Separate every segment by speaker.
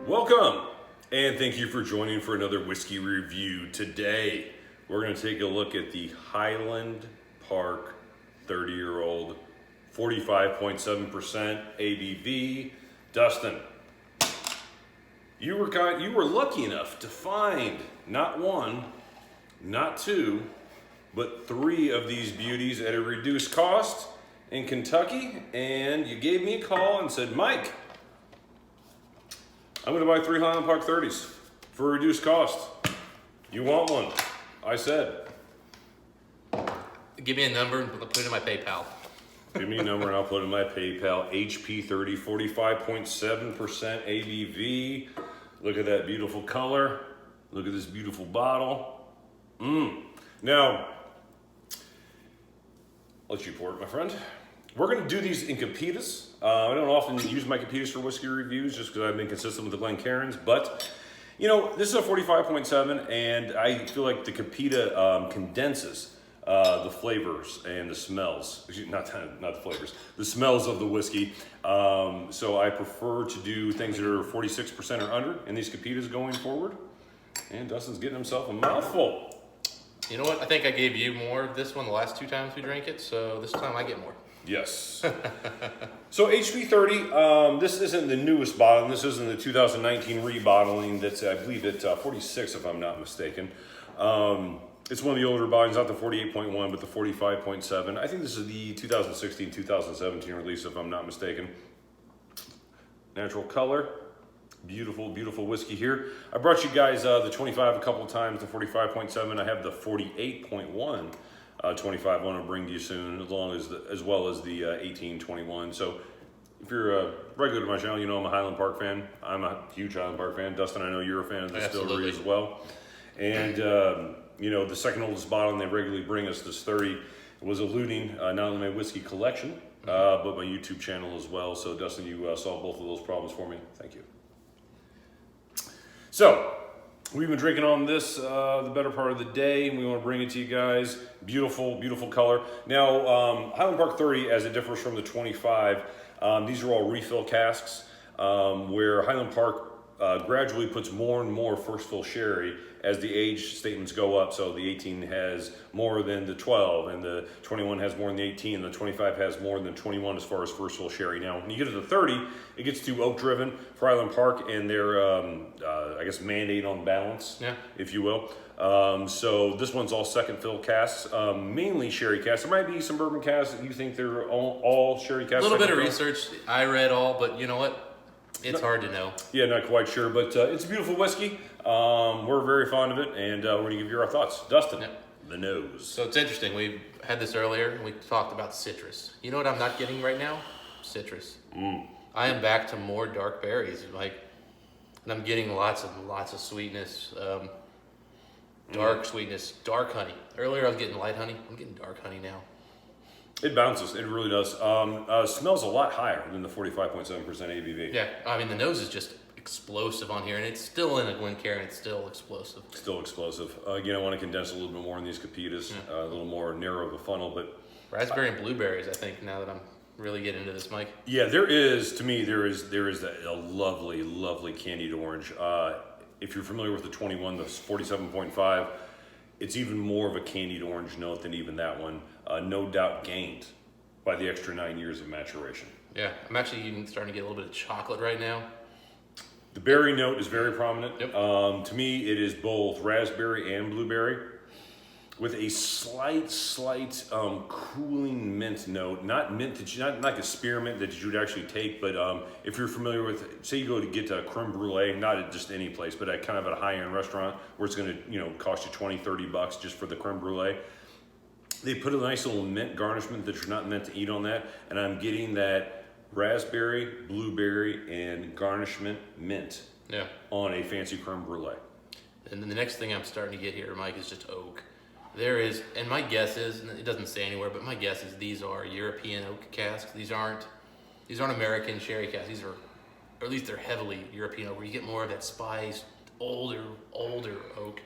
Speaker 1: Welcome, and thank you for joining for another whiskey review. Today, we're going to take a look at the Highland Park 30-year-old, 45.7% ABV. Dustin, you were lucky enough to find not one, not two, but three of these beauties at a reduced cost in Kentucky, and you gave me a call and said, Mike, I'm going to buy 3 Highland Park 30s for a reduced cost. You want one? I said.
Speaker 2: Give me a number and put it in my PayPal.
Speaker 1: Give me a number and I'll put it in my PayPal. HP 30, 45.7% ABV. Look at that beautiful color. Look at this beautiful bottle. Now, I'll let you pour it, my friend. We're going to do these in Capitas. I don't often use my Capitas for whiskey reviews just because I've been consistent with the Glencairns, but you know, this is a 45.7, and I feel like the Capita condenses the flavors and the smells. Not the flavors, the smells of the whiskey. So I prefer to do things that are 46% or under in these Capitas going forward. And Dustin's getting himself a mouthful.
Speaker 2: You know what? I think I gave you more of this one the last 2 times we drank it, so this time I get more.
Speaker 1: Yes. So HP 30, this isn't the newest bottle. This isn't the 2019 rebottling. That's, I believe, at 46, if I'm not mistaken. It's one of the older bottles, not the 48.1, but the 45.7. I think this is the 2016-2017 release, if I'm not mistaken. Natural color. Beautiful, beautiful whiskey here. I brought you guys the 25 a couple of times, the 45.7. I have the 48.1. 25 I want to bring to you soon, as well as the 1821. So if you're a regular to my channel, you know I'm a Highland Park fan. I'm a huge Highland Park fan. Dustin, I know you're a fan of the distillery as well. And you know, the second oldest bottle, and they regularly bring us this 30, was eluding not only my whiskey collection, but my YouTube channel as well. So Dustin, you solved both of those problems for me. Thank you. So we've been drinking on this the better part of the day, and we want to bring it to you guys. Beautiful, beautiful color. Now, Highland Park 30, as it differs from the 25, these are all refill casks, where Highland Park gradually puts more and more first fill sherry as the age statements go up. So the 18 has more than the 12, and the 21 has more than the 18, and the 25 has more than 21 as far as first fill sherry. Now, when you get to the 30, it gets too oak driven for Highland Park and their, I guess, mandate on balance, if you will. So this one's all second fill casks, mainly sherry casks. There might be some bourbon casks that you think they're all sherry casks.
Speaker 2: A little bit of research. I read all, but you know what? It's hard to know. Yeah,
Speaker 1: not quite sure, but it's a beautiful whiskey. We're very fond of it, and we're going to give you our thoughts. Dustin, the nose.
Speaker 2: So it's interesting. We had this earlier, and we talked about citrus. You know what I'm not getting right now? Citrus. I am back to more dark berries, and I'm getting lots of sweetness, dark sweetness, dark honey. Earlier I was getting light honey. I'm getting dark honey now.
Speaker 1: It bounces. It really does. Smells a lot higher than the 45.7% ABV.
Speaker 2: Yeah, I mean, the nose is just explosive on here, and it's still in a Glencairn, it's still explosive.
Speaker 1: Still explosive. Again, I want to condense a little bit more in these Capitas, a little more narrow of a funnel, but...
Speaker 2: Raspberry and blueberries, I think, now that I'm really getting into this, Mike.
Speaker 1: Yeah, there is a lovely, lovely candied orange. If you're familiar with the 21, the 47.5, it's even more of a candied orange note than even that one. No doubt gained by the extra 9 years of maturation.
Speaker 2: Yeah, I'm actually even starting to get a little bit of chocolate right now.
Speaker 1: The berry note is very prominent.
Speaker 2: Yep.
Speaker 1: To me, it is both raspberry and blueberry with a slight cooling mint note. Not mint, not like a spearmint that you would actually take, but if you're familiar with, say you go to get a creme brulee, not at just any place, but at kind of at a high-end restaurant where it's going to, cost you $20-30 just for the creme brulee. They put a nice little mint garnishment that you're not meant to eat on that, and I'm getting that raspberry, blueberry, and garnishment mint on a fancy creme brulee.
Speaker 2: And then the next thing I'm starting to get here, Mike, is just oak. There is, and my guess is, and it doesn't say anywhere, but my guess is these are European oak casks. These aren't American sherry casks. These are, or at least they're heavily European oak, where you get more of that spiced, older oak.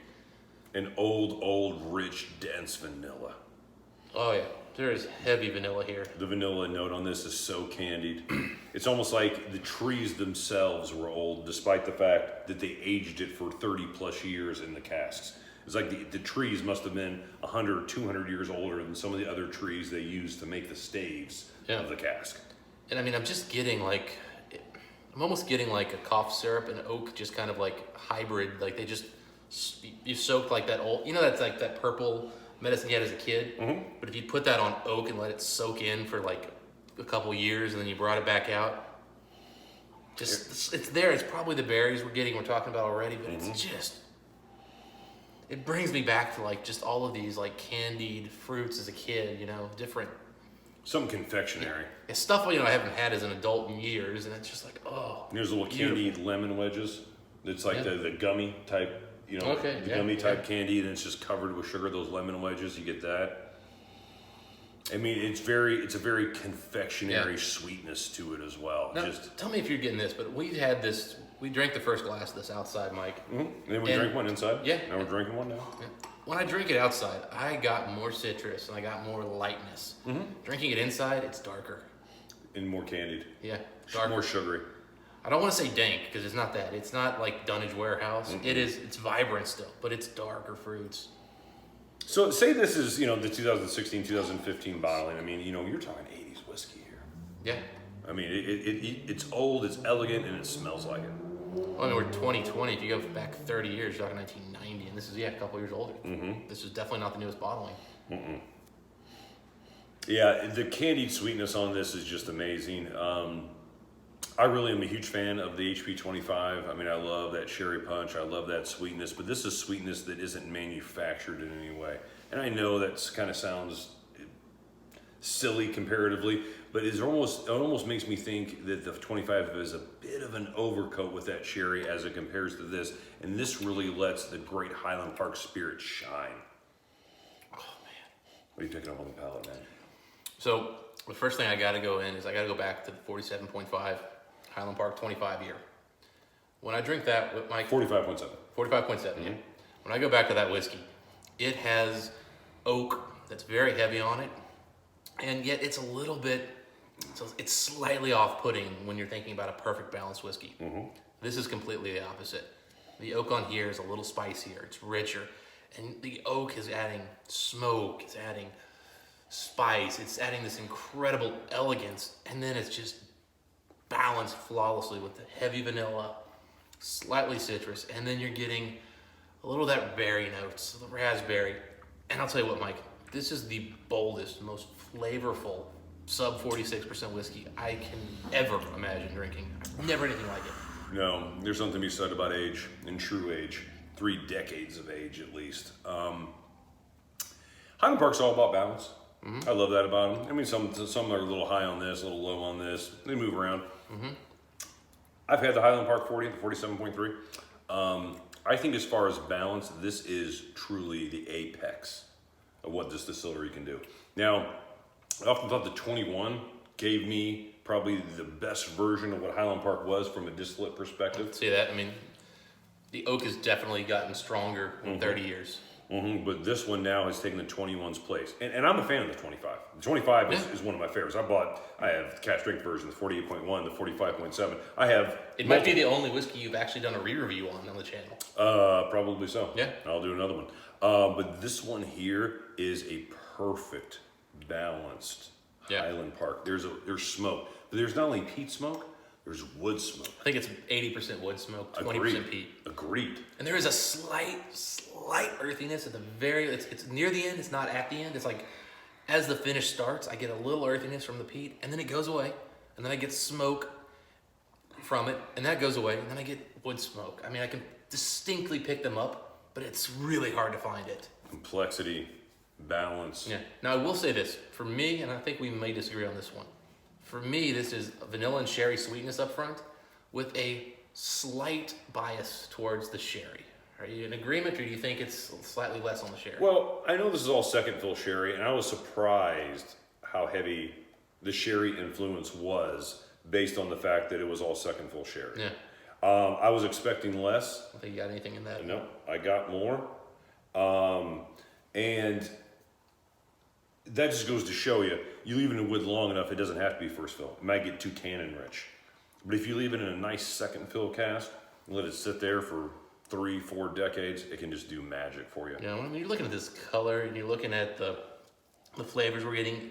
Speaker 1: An old, rich, dense vanilla.
Speaker 2: Oh yeah. There is heavy vanilla here.
Speaker 1: The vanilla note on this is so candied. It's almost like the trees themselves were old, despite the fact that they aged it for 30 plus years in the casks. It's like the trees must have been 100 or 200 years older than some of the other trees they used to make the staves of the cask.
Speaker 2: And I mean, I'm almost getting like a cough syrup and oak, just kind of like hybrid. Like they just, you soaked like that old, that's like that purple medicine you had as a kid. But if you put that on oak and let it soak in for like a couple years and then you brought it back out, it's there. It's probably the berries we're talking about already, but it's just, it brings me back to like just all of these like candied fruits as a kid, different.
Speaker 1: Some confectionery.
Speaker 2: It's stuff, I haven't had as an adult in years, and it's just like, oh.
Speaker 1: There's little candied lemon wedges. It's like the gummy type, gummy type candy, and it's just covered with sugar. Those lemon wedges, you get that. I mean, it's a very confectionery sweetness to it as well.
Speaker 2: Now, tell me if you're getting this, but we drank the first glass of this outside, Mike.
Speaker 1: And then we drank one inside.
Speaker 2: Yeah.
Speaker 1: Now we're drinking one now.
Speaker 2: Yeah. When I drink it outside, I got more citrus and I got more lightness. Drinking it inside, it's darker.
Speaker 1: And more candied.
Speaker 2: Yeah, darker.
Speaker 1: More sugary.
Speaker 2: I don't want to say dank because it's not that. It's not like Dunnage Warehouse. It's vibrant still, but it's darker fruits.
Speaker 1: So say this is, the 2016, 2015 bottling. I mean, you're talking 80s whiskey here.
Speaker 2: Yeah.
Speaker 1: I mean, it's old, it's elegant, and it smells like it.
Speaker 2: Well, I mean, we're 2020. If you go back 30 years, you're talking 1990, and this is, a couple years older. This is definitely not the newest bottling.
Speaker 1: Yeah, the candied sweetness on this is just amazing. I really am a huge fan of the HP 25. I mean, I love that sherry punch. I love that sweetness, but this is sweetness that isn't manufactured in any way. And I know that kind of sounds silly comparatively, but it almost makes me think that the 25 is a bit of an overcoat with that sherry as it compares to this, and this really lets the great Highland Park spirit shine.
Speaker 2: Oh man,
Speaker 1: what are you picking up on the palate, man?
Speaker 2: So the first thing I got to go back to the 47.5 Highland Park 25 year. When I drink that with my
Speaker 1: 45.7.
Speaker 2: 45.7. Yeah. When I go back to that whiskey, it has oak that's very heavy on it, and yet it's a little bit. So it's slightly off-putting when you're thinking about a perfect balanced whiskey. This is completely the opposite. The oak on here is a little spicier, it's richer, and the oak is adding smoke, it's adding spice, it's adding this incredible elegance, and then it's just balanced flawlessly with the heavy vanilla, slightly citrus, and then you're getting a little of that berry notes, the raspberry. And I'll tell you what, Mike, this is the boldest, most flavorful sub 46% whiskey I can ever imagine drinking. I've never anything like it.
Speaker 1: No, there's something to be said about age, and true age. 3 decades of age at least. Highland Park's all about balance. I love that about them. I mean, some are a little high on this, a little low on this. They move around. I've had the Highland Park 40, the 47.3. I think as far as balance, this is truly the apex of what this distillery can do. Now, I often thought the 21 gave me probably the best version of what Highland Park was from a distillate perspective.
Speaker 2: See that? I mean, the oak has definitely gotten stronger in 30 years.
Speaker 1: But this one now has taken the 21's place. And I'm a fan of the 25. The 25 is one of my favorites. I have the cash strength version, the 48.1, the 45.7.
Speaker 2: It might be the only whiskey you've actually done a re-review on the channel.
Speaker 1: Probably so.
Speaker 2: Yeah.
Speaker 1: I'll do another one. But this one here is a perfect, balanced Highland Park. There's smoke. But there's not only peat smoke, there's wood smoke.
Speaker 2: I think it's 80% wood smoke, 20% peat.
Speaker 1: Agreed.
Speaker 2: And there is a slight earthiness at the it's near the end, it's not at the end. It's like, as the finish starts, I get a little earthiness from the peat, and then it goes away, and then I get smoke from it, and that goes away, and then I get wood smoke. I mean, I can distinctly pick them up, but it's really hard to find it.
Speaker 1: Complexity, balance.
Speaker 2: Yeah. Now, I will say this. For me, and I think we may disagree on this one, for me, this is vanilla and sherry sweetness up front with a slight bias towards the sherry. Are you in agreement, or do you think it's slightly less on the sherry?
Speaker 1: Well, I know this is all second fill sherry, and I was surprised how heavy the sherry influence was based on the fact that it was all second fill sherry.
Speaker 2: Yeah.
Speaker 1: I was expecting less.
Speaker 2: I don't think you got anything in that.
Speaker 1: No, I got more. And that just goes to show you, you leave it in wood long enough, it doesn't have to be first fill. It might get too tannin rich. But if you leave it in a nice second fill cask and let it sit there for 3-4 decades, it can just do magic for you.
Speaker 2: Yeah, when you're looking at this color and you're looking at the flavors we're getting,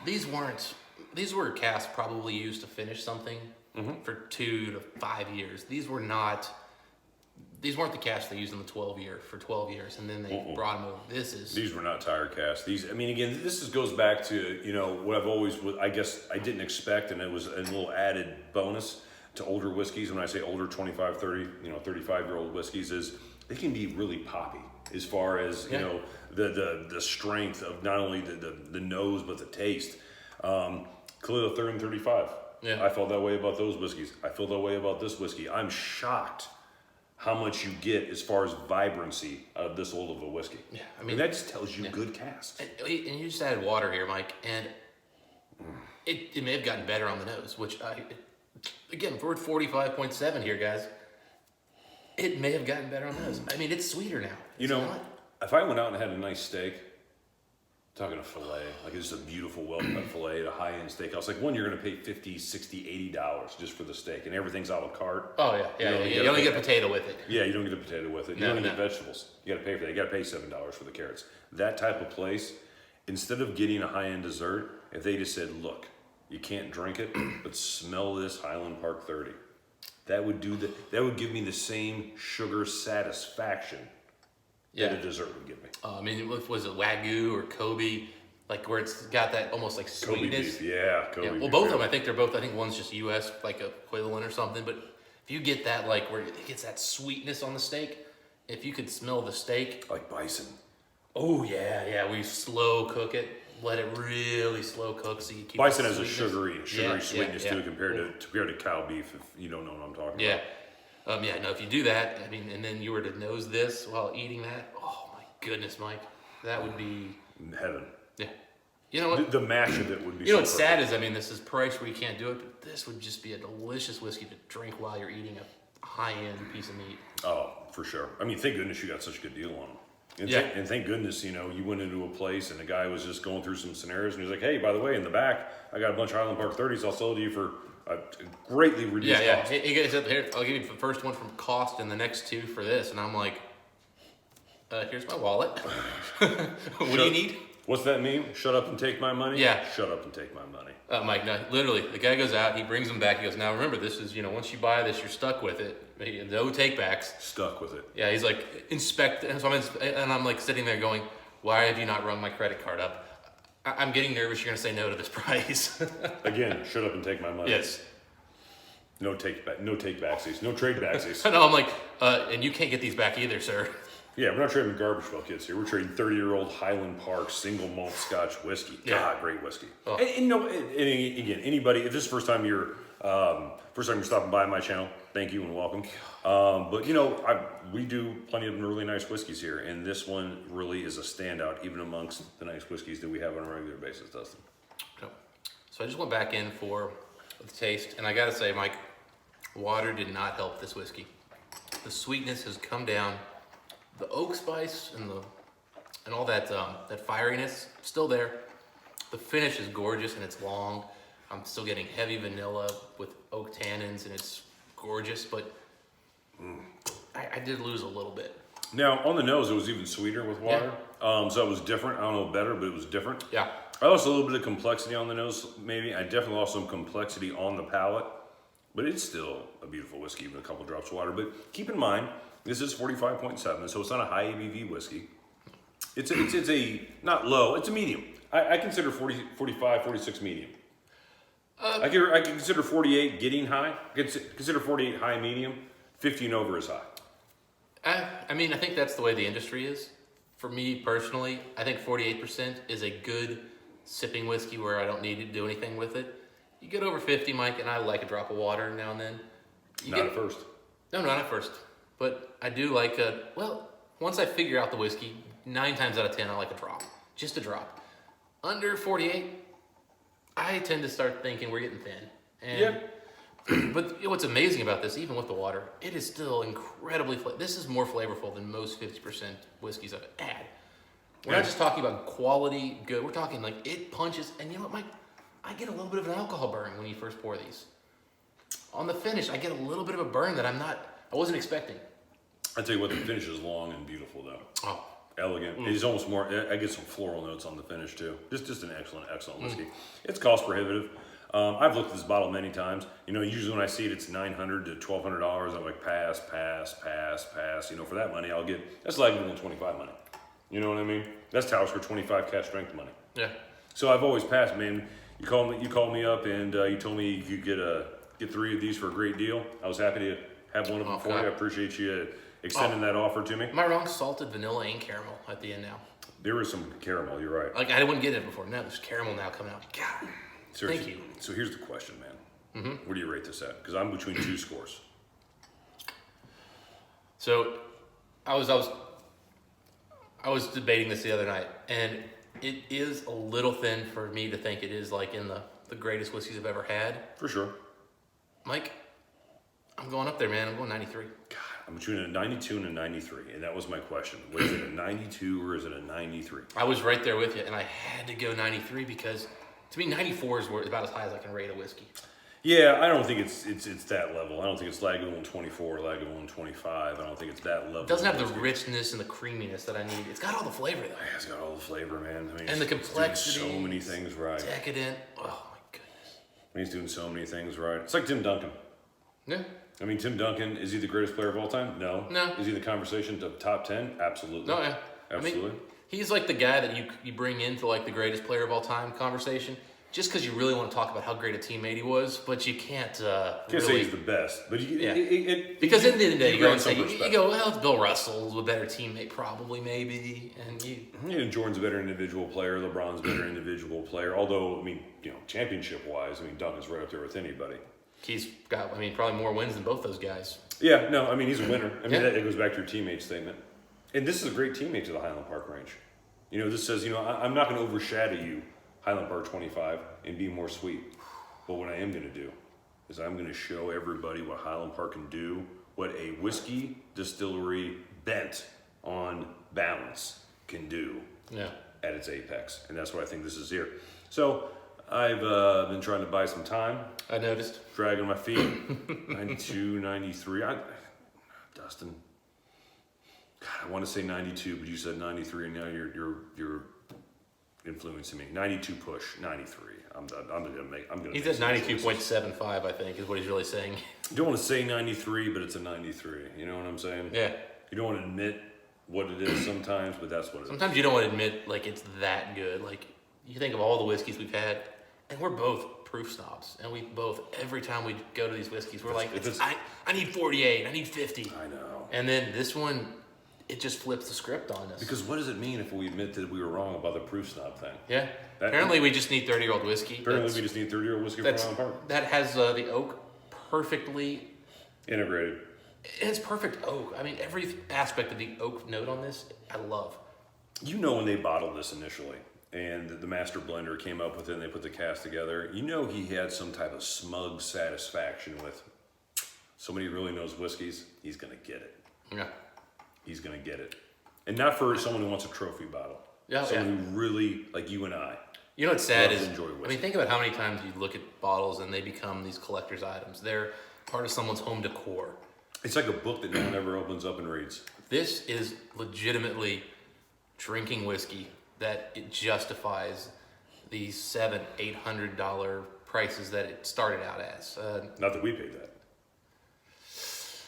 Speaker 2: these were casks probably used to finish something for 2 to 5 years. These weren't the casks they used in the 12 years, and then they brought them over.
Speaker 1: These were not tired casks. These, I mean, again, this goes back to, you know, what I've always, I guess I didn't expect, and it was a little added bonus to older whiskeys. When I say older, 25, 30, 35-year-old whiskeys, is they can be really poppy as far as, you know, the strength of not only the nose, but the taste. Clearly 30 and 35.
Speaker 2: Yeah.
Speaker 1: I felt that way about those whiskeys. I feel that way about this whiskey. I'm shocked how much you get as far as vibrancy out of this old of a whiskey.
Speaker 2: Yeah, I mean,
Speaker 1: that just tells you good casks.
Speaker 2: And you just added water here, Mike, and it may have gotten better on the nose, which again, we're at 45.7 here, guys. It may have gotten better on the nose. I mean, it's sweeter now.
Speaker 1: You know, if I went out and had a nice steak, talking a filet, like it's just a beautiful well-cut filet at a high-end steakhouse. Like one, you're going to pay $50, $60, $80 just for the steak, and everything's a la carte.
Speaker 2: Oh yeah. You only get potato with it.
Speaker 1: Yeah, you don't get the potato with it. You don't get vegetables. You got to pay for that. You got to pay $7 for the carrots. That type of place, instead of getting a high-end dessert, if they just said, "Look, you can't drink it, but smell this Highland Park 30," that would give me the same sugar satisfaction that a dessert would give me.
Speaker 2: I mean, was it Wagyu or Kobe? Like where it's got that almost like
Speaker 1: Kobe
Speaker 2: sweetness.
Speaker 1: beef, yeah, Kobe beef.
Speaker 2: Well, both of them, I think they're both. I think one's just U.S. like a equivalent or something. But if you get that, like where it gets that sweetness on the steak, if you could smell the steak,
Speaker 1: like bison.
Speaker 2: Oh yeah. We slow cook it, let it really slow cook so you keep.
Speaker 1: Bison has a sugary sweetness
Speaker 2: yeah.
Speaker 1: too compared to cow beef. If you don't know what I'm talking
Speaker 2: Yeah.
Speaker 1: about.
Speaker 2: No, if you do that, I mean, and then you were to nose this while eating that, oh my goodness, Mike, that would be
Speaker 1: heaven.
Speaker 2: Yeah. You know what?
Speaker 1: The mash of it would be.
Speaker 2: You know what's sad is, I mean, this is priced where you can't do it, but this would just be a delicious whiskey to drink while you're eating a high-end piece of meat.
Speaker 1: Oh, for sure. I mean, thank goodness you got such a good deal on them. And,
Speaker 2: Yeah.
Speaker 1: and thank goodness, you know, you went into a place and the guy was just going through some scenarios and he was like, "Hey, by the way, in the back, I got a bunch of Highland Park 30s. I'll sell to you for a greatly reduced cost."
Speaker 2: He goes up here, I'll give you the first one from cost and the next two for this. And I'm like, here's my wallet. What do you need?
Speaker 1: What's that mean? Shut up and take my money?
Speaker 2: Yeah.
Speaker 1: Shut up and take my money.
Speaker 2: Mike, no, literally, the guy goes out, he brings them back. He goes, "Now remember, this is, once you buy this, you're stuck with it. No take-backs."
Speaker 1: Stuck with it.
Speaker 2: Yeah, he's like, "Inspect," and so I'm like sitting there going, "Why have you not rung my credit card up?" I'm getting nervous. You're gonna say no to this price.
Speaker 1: Again, shut up and take my money.
Speaker 2: Yes.
Speaker 1: No take backsies. No trade backsies.
Speaker 2: No, I'm like, and you can't get these back either, sir.
Speaker 1: Yeah, we're not trading garbage pail kids here. We're trading 30-year-old Highland Park single malt Scotch whiskey.
Speaker 2: Yeah.
Speaker 1: God, great whiskey.
Speaker 2: Oh.
Speaker 1: And again, anybody, if this is the first time you're stopping by my channel, thank you and welcome. But we do plenty of really nice whiskeys here, and this one really is a standout, even amongst the nice whiskeys that we have on a regular basis, Dustin.
Speaker 2: So I just went back in for the taste, and I gotta say, Mike, water did not help this whiskey. The sweetness has come down. The oak spice and all that fieriness still there. The finish is gorgeous and it's long. I'm still getting heavy vanilla with oak tannins and it's gorgeous, but I did lose a little bit.
Speaker 1: Now on the nose, it was even sweeter with water, so it was different. I don't know better, but it was different.
Speaker 2: Yeah.
Speaker 1: I lost a little bit of complexity on the nose, maybe. I definitely lost some complexity on the palate, but it's still a beautiful whiskey, even a couple drops of water. But keep in mind, this is 45.7, so it's not a high ABV whiskey. It's a not low, it's a medium. I consider 45, 46 medium. I can consider 48 getting high. I consider 48 high medium. 50 and over is high.
Speaker 2: I mean, I think that's the way the industry is. For me personally, I think 48% is a good sipping whiskey where I don't need to do anything with it. You get over 50, Mike, and I like a drop of water now and then.
Speaker 1: Not at first.
Speaker 2: No, not at first. But I do like once I figure out the whiskey, 9 times out of 10, I like a drop. Just a drop. Under 48, I tend to start thinking we're getting thin. And, But what's amazing about this, even with the water, it is still incredibly this is more flavorful than most 50% whiskeys I've had. We're not just talking about quality good. We're talking like it punches. And you know what, Mike? I get a little bit of an alcohol burn when you first pour these. On the finish, I get a little bit of a burn that I wasn't expecting.
Speaker 1: I tell you what, the finish is long and beautiful though.
Speaker 2: Oh.
Speaker 1: Elegant. It's almost more, I get some floral notes on the finish too. Just an excellent whiskey. It's cost prohibitive. I've looked at this bottle many times. You know, usually when I see it, it's $900 to $1,200. I'm like, pass. You know, for that money, that's Lagavulin 25 money. You know what I mean? That's Talisker 25 cash strength money.
Speaker 2: Yeah.
Speaker 1: So I've always passed, man. You called me up and you told me you could get 3 of these for a great deal. I was happy to have one of them for you. I appreciate you extending that offer to me.
Speaker 2: Am I wrong? Salted vanilla and caramel at the end now.
Speaker 1: There is some caramel, you're right.
Speaker 2: Like I wouldn't get it before. Now there's caramel now coming out. God.
Speaker 1: Seriously.
Speaker 2: Thank you.
Speaker 1: So here's the question, man. Where do you rate this at? Because I'm between 2 scores.
Speaker 2: So I was debating this the other night, and it is a little thin for me to think it is like in the greatest whiskeys I've ever had.
Speaker 1: For sure.
Speaker 2: Mike, I'm going up there, man. I'm going 93.
Speaker 1: God, I'm between a 92 and a 93, and that was my question. Was it a 92 or is it a 93?
Speaker 2: I was right there with you, and I had to go 93 because to me 94 is about as high as I can rate a whiskey.
Speaker 1: Yeah, I don't think it's that level. I don't think it's Lagavulin 24 or Lagavulin 25. I don't think it's that level.
Speaker 2: It doesn't have the richness and the creaminess that I need. It's got all the flavor though.
Speaker 1: Yeah, it's got all the flavor, man. I mean,
Speaker 2: And the complexity.
Speaker 1: So many things right.
Speaker 2: Decadent. Oh my goodness.
Speaker 1: He's doing so many things right. It's like Tim Duncan.
Speaker 2: Yeah.
Speaker 1: I mean, Tim Duncan, is he the greatest player of all time? No.
Speaker 2: No.
Speaker 1: Is he the conversation to top 10? Absolutely.
Speaker 2: No, yeah.
Speaker 1: Absolutely.
Speaker 2: I mean, he's like the guy that you bring into like the greatest player of all time conversation just because you really want to talk about how great a teammate he was, but you can't
Speaker 1: Can't say he's the best, but
Speaker 2: because in the end of the day, you go and say,
Speaker 1: grant some
Speaker 2: you go, well, it's Bill Russell's a better teammate, probably, maybe, and
Speaker 1: Jordan's a better individual player. LeBron's a better individual player. Although, I mean, you know, championship-wise, I mean, Duncan's right up there with anybody.
Speaker 2: He's got, I mean, probably more wins than both those guys.
Speaker 1: Yeah, no, I mean, he's a winner. I mean,
Speaker 2: Yeah.
Speaker 1: it goes back to your teammate statement. And this is a great teammate to the Highland Park range. You know, this says, you know, I'm not going to overshadow you, Highland Park 25, and be more sweet. But what I am going to do is I'm going to show everybody what Highland Park can do, what a whiskey distillery bent on balance can do at its apex. And that's what I think this is here. So I've been trying to buy some time.
Speaker 2: I noticed.
Speaker 1: Dragging my feet. 92, 93. Dustin. God, I want to say 92, but you said 93, and now you're influencing me. 92 push, 93. I'm gonna.
Speaker 2: He's at 92.75, I think, is what he's really saying.
Speaker 1: You don't want to say 93, but it's a 93. You know what I'm saying?
Speaker 2: Yeah.
Speaker 1: You don't want to admit what it is sometimes, but that's what it is.
Speaker 2: Sometimes you don't want to admit like it's that good. Like you think of all the whiskeys we've had, and we're both proof snobs, and we both every time we go to these whiskeys, we're like, I need 48, I need 50.
Speaker 1: I know.
Speaker 2: And then this one, it just flips the script on us.
Speaker 1: Because what does it mean if we admit that we were wrong about the proof snob thing?
Speaker 2: Yeah. Apparently, we just need 30-year-old whiskey.
Speaker 1: Apparently, we just need 30-year-old whiskey from Highland Park.
Speaker 2: That has the oak perfectly
Speaker 1: integrated.
Speaker 2: And it's perfect oak. I mean, every aspect of the oak note on this, I love.
Speaker 1: You know, when they bottled this initially, and the master blender came up with it, and they put the cask together, you know he had some type of smug satisfaction with somebody who really knows whiskeys. He's going to get it.
Speaker 2: Yeah.
Speaker 1: He's going to get it. And not for someone who wants a trophy bottle.
Speaker 2: Yeah,
Speaker 1: someone who really, like you and I.
Speaker 2: You know what's sad is,
Speaker 1: enjoy whiskey.
Speaker 2: I mean, think about how many times you look at bottles and they become these collector's items. They're part of someone's home decor.
Speaker 1: It's like a book that no one ever opens up and reads.
Speaker 2: This is legitimately drinking whiskey that it justifies the $700-800 prices that it started out as.
Speaker 1: Not that we paid that.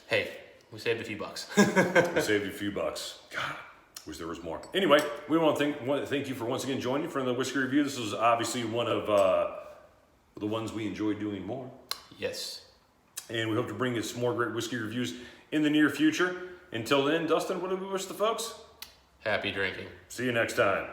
Speaker 2: Hey, we saved a few bucks.
Speaker 1: We saved a few bucks. God, wish there was more. Anyway, we want to thank you for once again joining for the whiskey review. This was obviously one of the ones we enjoy doing more.
Speaker 2: Yes.
Speaker 1: And we hope to bring you some more great whiskey reviews in the near future. Until then, Dustin, what do we wish the folks?
Speaker 2: Happy drinking.
Speaker 1: See you next time.